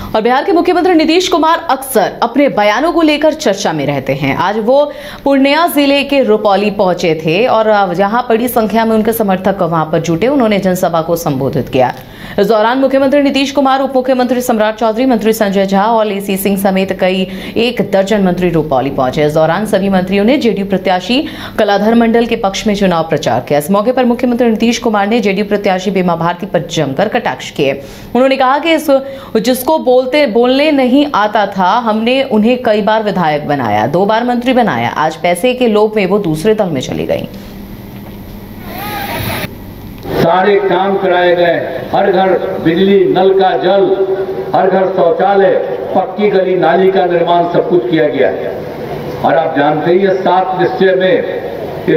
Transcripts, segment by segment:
और बिहार के मुख्यमंत्री नीतीश कुमार अक्सर अपने बयानों को लेकर चर्चा में रहते हैं। आज वो पूर्णिया जिले के रुपौली पहुंचे थे और जहां बड़ी संख्या में उनके समर्थक वहां पर जुटे। उन्होंने जनसभा को संबोधित किया। इस दौरान मुख्यमंत्री नीतीश कुमार, उप मुख्यमंत्री सम्राट चौधरी, मंत्री संजय झा और लेसी सिंह समेत कई 1 दर्जन मंत्री रुपौली पहुंचे। इस दौरान सभी मंत्रियों ने जेडीयू प्रत्याशी कलाधर मंडल के पक्ष में चुनाव प्रचार किया। इस मौके पर मुख्यमंत्री नीतीश कुमार ने जेडीयू प्रत्याशी बीमा भारती पर जमकर कटाक्ष किए। उन्होंने कहा कि जिसको बोलने नहीं आता था, हमने उन्हें कई बार विधायक बनाया, 2 बार मंत्री बनाया। आज पैसे के लोभ में वो दूसरे दल में चली गई। सारे काम कराए गए, हर घर बिजली, नल का जल, हर घर शौचालय, पक्की गली नाली का निर्माण सब कुछ किया गया। और आप जानते ही 7 निश्चय में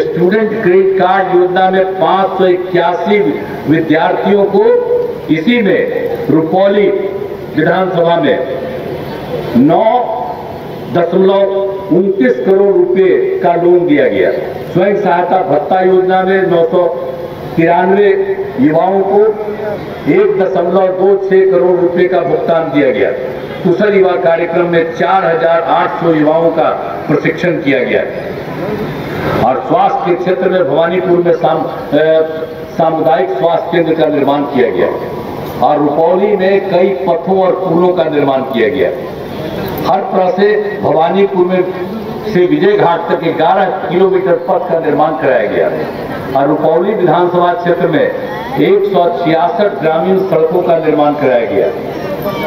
स्टूडेंट क्रेडिट कार्ड योजना में 581 विद्यार्थियों को इसी में रुपौली विधानसभा में 9.29 करोड़ रुपए का लोन दिया गया। स्वयं सहायता भत्ता योजना में 993 युवाओं को 1.26 करोड़ रुपए का भुगतान दिया गया। कुशल युवा कार्यक्रम में 4800 युवाओं का प्रशिक्षण किया गया। और स्वास्थ्य के क्षेत्र में भवानीपुर में सामुदायिक स्वास्थ्य केंद्र का निर्माण किया गया और रुपौली में कई पथों और पुलों का निर्माण किया गया। हर तरह से भवानीपुर में से विजय घाट तक 11 किलोमीटर पथ का निर्माण कराया गया और रुपौली विधानसभा क्षेत्र में 166 ग्रामीण सड़कों का निर्माण कराया गया।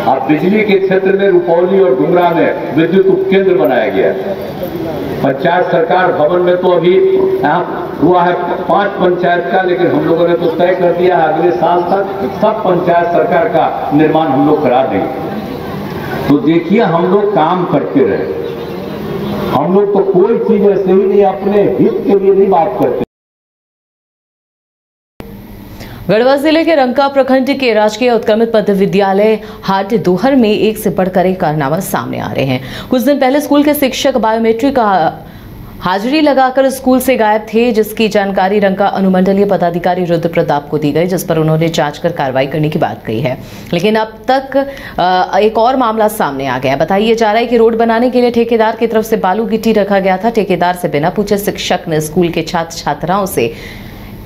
और बिजली के क्षेत्र में रुपौली और डुमरा में विद्युत उपकेंद्र बनाया गया। पंचायत सरकार भवन में तो अभी यहाँ हुआ है 5 पंचायत का, लेकिन हम लोगों ने तो तय कर दिया है अगले साल तक सब पंचायत सरकार का निर्माण हम लोग करा देंगे। तो देखिए, हम लोग काम करते रहे। हम लोग तो कोई चीज ऐसे ही नहीं अपने हित के लिए नहीं बात करते। गढ़वा जिले के रंका प्रखंड के राजकीय उत्क्रमित मध्य विद्यालय हाट दोहर में एक से बढ़कर एक कारनामा सामने आ रहे हैं। कुछ दिन पहले स्कूल के शिक्षक बायोमेट्रिक हाजिरी लगाकर स्कूल से गायब थे, जिसकी जानकारी रंका अनुमंडलीय पदाधिकारी रुद्र प्रताप को दी गई, जिस पर उन्होंने जांच कर कार्रवाई करने की बात कही है। लेकिन अब तक एक और मामला सामने आ गया। बताया जा रहा है कि रोड बनाने के लिए ठेकेदार की तरफ से बालू गिट्टी रखा गया था। ठेकेदार से बिना पूछे शिक्षक ने स्कूल के छात्र छात्राओं से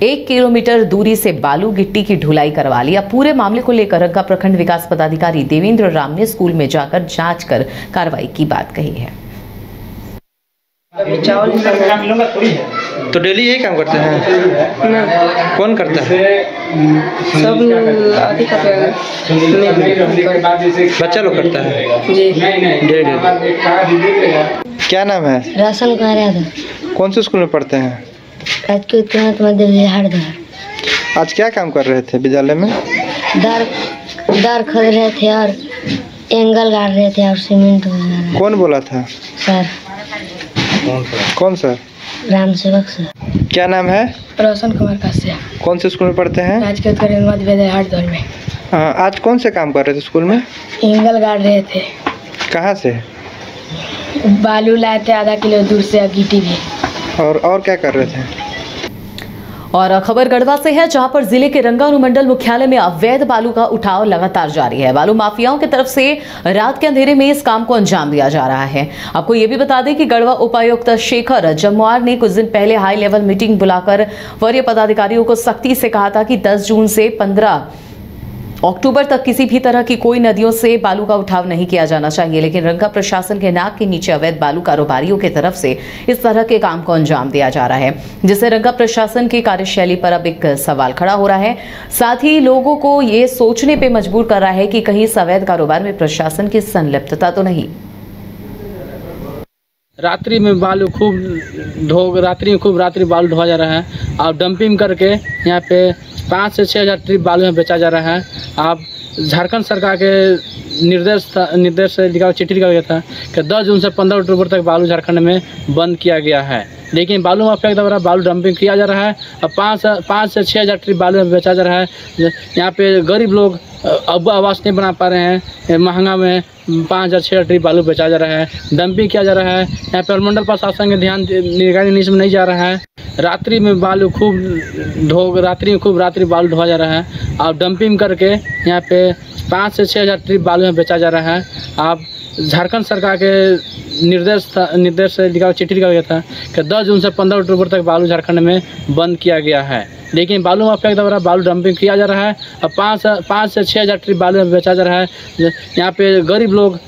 1 किलोमीटर दूरी से बालू गिट्टी की ढुलाई करवा ली। अब पूरे मामले को लेकर रंका प्रखंड विकास पदाधिकारी देवेंद्र राम ने स्कूल में जाकर जांच कर कार्रवाई की बात कही है। तो डेली यही काम करते हैं? कौन करता है? सब बच्चा लोग करता है जी। डेली। क्या नाम है? Ration card. कौन से स्कूल में पढ़ते हैं? राजकीय उत्क्रमित मध्य विद्यालय हाट। आज क्या काम कर रहे थे विद्यालय में? दार खरीद रहे थे और एंगल गाड़ रहे थे और सीमेंट वगैरह। कौन बोला था? सर। कौन सर? राम सेवक सर। क्या नाम है? रोशन कुमार कासिया। कौन से स्कूल में पढ़ते हैं? राजकीय उत्क्रमित मध्य विद्यालय हाट दोहर में। आज कौन से काम कर रहे थे स्कूल में? एंगल गाड़ रहे थे। कहाँ से? बालू लाए थे आधा किलो दूर से, गिट्टी भी। और क्या कर रहे थे? और खबर गढ़वा से है, जहां पर जिले के रंगा अनुमंडल मुख्यालय में अवैध बालू का उठाव लगातार जारी है। बालू माफियाओं की तरफ से रात के अंधेरे में इस काम को अंजाम दिया जा रहा है। आपको ये भी बता दें कि गढ़वा उपायुक्त शेखर जमुआर ने कुछ दिन पहले हाई लेवल मीटिंग बुलाकर वरीय पदाधिकारियों को सख्ती से कहा था कि 10 जून से 15 अक्टूबर तक किसी भी तरह की कोई नदियों से बालू का उठाव नहीं किया जाना चाहिए। लेकिन रंका प्रशासन के नाक के नीचे अवैध बालू कारोबारियों की तरफ से इस तरह के काम को अंजाम दिया जा रहा है, जिससे रंका प्रशासन की कार्यशैली पर अब एक सवाल खड़ा हो रहा है। साथ ही लोगों को ये सोचने पे मजबूर कर रहा है कि कहीं इस अवैध कारोबार में प्रशासन की संलिप्तता तो नहीं। रात्रि में बालू रात्रि बालू ढोया जा रहा है और डंपिंग करके यहाँ पे 5 से 6 हज़ार ट्रिप बालू में बेचा जा रहा है। आप झारखंड सरकार के निर्देश से चिट्ठी लिखा गया था कि 10 जून से 15 अक्टूबर तक बालू झारखंड में बंद किया गया है। लेकिन बालू माफिया के द्वारा बालू डंपिंग किया जा रहा है। अब 5 से 6 हज़ार ट्रिप बालू में बेचा जा रहा है। यहाँ पे गरीब लोग अब आवास नहीं बना पा रहे हैं, महंगा में 5,000-6,000 ट्रिप बालू बेचा जा रहा है, डंपिंग किया जा रहा है। यहाँ पे मंडल प्रशासन के ध्यान निगरानी में नहीं जा रहा है। रात्रि में बालू रात्रि बालू ढोया जा रहा है और डंपिंग करके यहाँ पे 5 से 6 हज़ार ट्रिप बालू में बेचा जा रहा है। अब झारखंड सरकार के निर्देश से लिखा चिट्ठी लिखा गया था कि 10 जून से 15 अक्टूबर तक बालू झारखंड में बंद किया गया है, लेकिन बालू माफिया के द्वारा बालू डंपिंग किया जा रहा है। अब 5 से 6 हज़ार ट्रिप बालू में बेचा जा रहा है। यहाँ पे गरीब लोग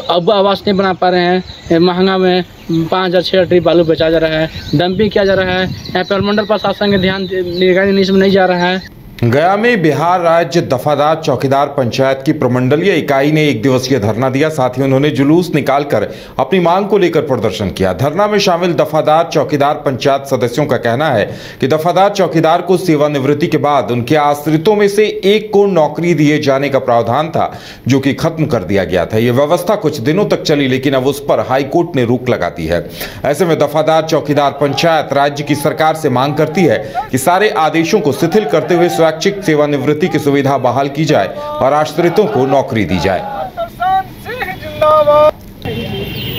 अब आवास नहीं बना पा रहे हैं, महंगा में 5,000-6,000 ट्रिप बालू बेचा जा रहा है, डंपिंग किया जा रहा है। यहाँ पे मंडल प्रशासन के ध्यान निगरानी में नहीं जा रहा है। गया में बिहार राज्य दफादार चौकीदार पंचायत की प्रमंडलीय इकाई ने 1 दिवसीय धरना दिया। साथ ही उन्होंने जुलूस निकालकर अपनी मांग को लेकर प्रदर्शन किया। धरना में शामिल दफादार चौकीदार पंचायत सदस्यों का कहना है कि दफादार चौकीदार को सेवानिवृत्ति के बाद उनके आश्रितों में से एक को नौकरी दिए जाने का प्रावधान था, जो कि खत्म कर दिया गया था। यह व्यवस्था कुछ दिनों तक चली, लेकिन अब उस पर हाईकोर्ट ने रोक लगा दी है। ऐसे में दफादार चौकीदार पंचायत राज्य की सरकार से मांग करती है कि सारे आदेशों को शिथिल करते हुए स्वैच्छिक सेवानिवृत्ति की सुविधा बहाल की जाए और आश्रितों को नौकरी दी जाए।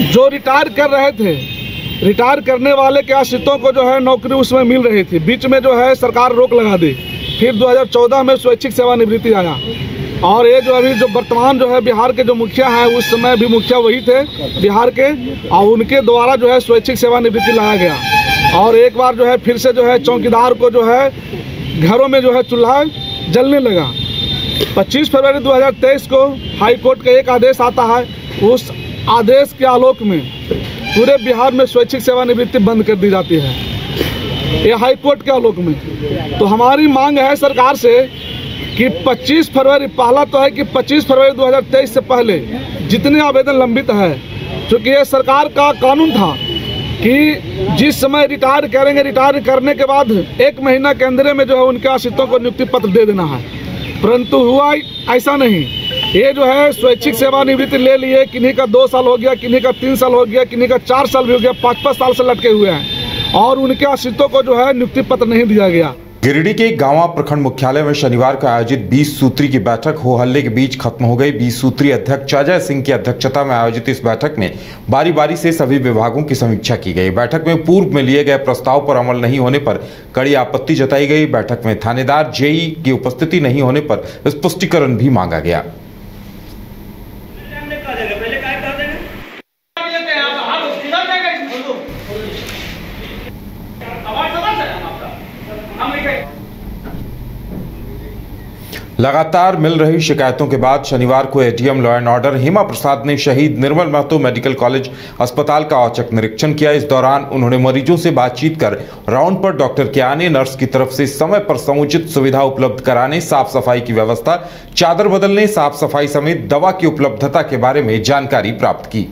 जो रिटायर कर रहे थे, रिटायर करने वाले के आश्रितों को जो है नौकरी उसमें मिल रही थी, बीच में जो है सरकार रोक लगा दी। फिर 2014 में स्वैच्छिक सेवानिवृत्ति आया और ये जो अभी जो वर्तमान जो है बिहार के जो मुखिया हैं, उस समय भी मुखिया वही थे बिहार के, और उनके द्वारा जो है स्वैच्छिक सेवानिवृत्ति लाया गया। और एक बार जो है फिर से जो है चौकीदार को जो है घरों में जो है चूल्हा जलने लगा। 25 फरवरी 2023 को हाई कोर्ट का एक आदेश आता है। उस आदेश के आलोक में पूरे बिहार में स्वैच्छिक सेवानिवृत्ति बंद कर दी जाती है, ये हाई कोर्ट के आलोक में। तो हमारी मांग है सरकार से कि 25 फरवरी, पहला तो है कि 25 फरवरी 2023 से पहले जितने आवेदन लंबित है, क्योंकि ये सरकार का कानून था कि जिस समय रिटायर करेंगे, रिटायर करने के बाद 1 महीना के अंदर में जो है उनके आश्रितों को नियुक्ति पत्र दे देना है, परंतु हुआ ऐसा नहीं। ये जो है स्वैच्छिक सेवानिवृत्ति ले लिए, किन्हीं का 2 साल हो गया, किन्हीं का 3 साल हो गया, किन्हीं का 4 साल भी हो गया, 5-5 साल से लटके हुए हैं और उनके आश्रितों को जो है नियुक्ति पत्र नहीं दिया गया। गिरिडीह के गांवा प्रखंड मुख्यालय में शनिवार को आयोजित 20 सूत्री की बैठक हो हल्ले के बीच खत्म हो गई। 20 सूत्री अध्यक्ष अजय सिंह की अध्यक्षता में आयोजित इस बैठक में बारी बारी से सभी विभागों की समीक्षा की गई। बैठक में पूर्व में लिए गए प्रस्ताव पर अमल नहीं होने पर कड़ी आपत्ति जताई गई। बैठक में थानेदार जेई की उपस्थिति नहीं होने पर स्पष्टीकरण भी मांगा गया। लगातार मिल रही शिकायतों के बाद शनिवार को ADM law and order Hema Prasad ने शहीद निर्मल महतो मेडिकल कॉलेज अस्पताल का औचक निरीक्षण किया। इस दौरान उन्होंने मरीजों से बातचीत कर राउंड पर डॉक्टर के आने, नर्स की तरफ से समय पर समुचित सुविधा उपलब्ध कराने, साफ सफाई की व्यवस्था, चादर बदलने, साफ सफाई समेत दवा की उपलब्धता के बारे में जानकारी प्राप्त की।